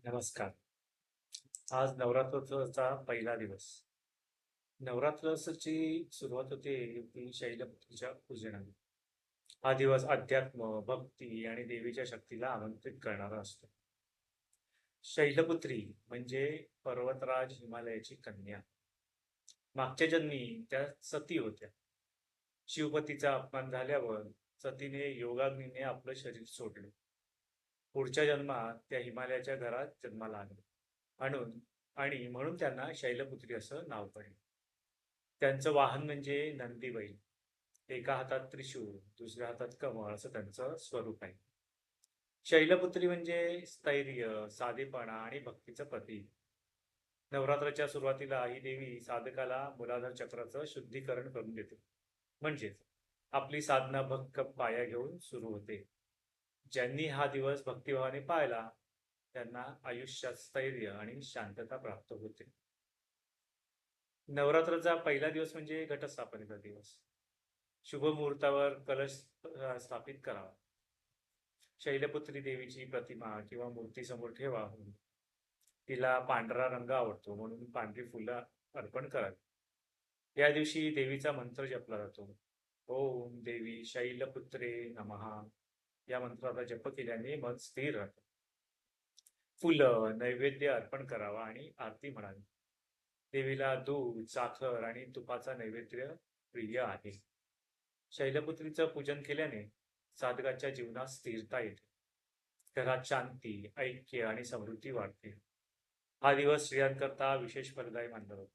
नमस्कार. आज नवरात्रोत्सवाचा पहिला दिवस. नवरात्राची सुरुवात होते ती शैलपुत्रीच्या पूजनाने. हा दिवस अध्यात्म, भक्ती आणि देवीच्या शक्तीला आमंत्रित करणारा असतो. शैलपुत्री म्हणजे पर्वतराज हिमालयाची कन्या. मागच्या जन्मी त्या सती होत्या. शिवपतीचा अपमान झाल्यावर सतीने योगाग्नीने आपलं शरीर सोडले. पुढच्या जन्मात त्या हिमालयाच्या घरात जन्माला आल्या. आणून आणि म्हणून त्यांना शैलपुत्री असं नाव पडले. त्यांचं वाहन म्हणजे नंदी बैल. एका हातात त्रिशूळ, दुसऱ्या हातात कमळ असं त्यांचं स्वरूप आहे. शैलपुत्री म्हणजे स्थैर्य, साधेपणा आणि भक्तीचं प्रतीक. नवरात्राच्या सुरुवातीला ही देवी साधकाला मूलाधार चक्राचं शुद्धीकरण करून देते. म्हणजेच आपली साधना भक्कम पाया घेऊन सुरू होते. ज्यांनी हा दिवस भक्तिभावाने पाळला, त्यांना आयुष्यात स्थैर्य आणि शांतता प्राप्त होते. नवरात्राचा पहिला दिवस म्हणजे घटस्थापनेचा दिवस. शुभ मुहूर्तावर कलश स्थापित करावा. शैलपुत्री देवीची प्रतिमा किंवा मूर्ती समोर ठेवा. तिला पांढरा रंग आवडतो म्हणून पांढरी फुलं अर्पण करावी. या दिवशी देवीचा मंत्र जपला जातो. ओम देवी शैलपुत्रे नमः. या मंत्राचा जप केल्याने मन स्थिर राहतं. फुलं, नैवेद्य अर्पण करावा आणि आरती म्हणावी. देवीला दूध, साखर आणि तुपाचा नैवेद्य प्रिय आहे. शैलपुत्रीचं पूजन केल्याने साधकाच्या जीवनात स्थिरता येते. घरात शांती, ऐक्य आणि समृद्धी वाढते. हा दिवस स्त्रियांकरता विशेष फलदायी मानला जातो.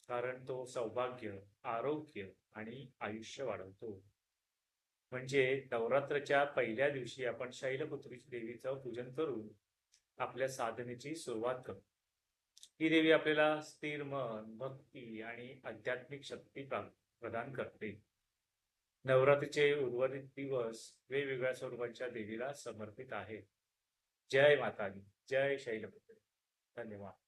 कारण तो सौभाग्य, आरोग्य आणि आयुष्य वाढवतो. म्हणजे नवरात्राच्या पहिल्या दिवशी आपण शैलपुत्री देवीचं पूजन करून आपल्या साधनेची सुरुवात करतो. ही देवी आपल्याला स्थिर मन, भक्ती आणि आध्यात्मिक शक्ती प्रदान करते. नवरात्रीचे उर्वरित दिवस वेगवेगळ्या स्वरूपाच्या देवीला समर्पित आहेत. जय माता दी, जय शैलपुत्री. धन्यवाद.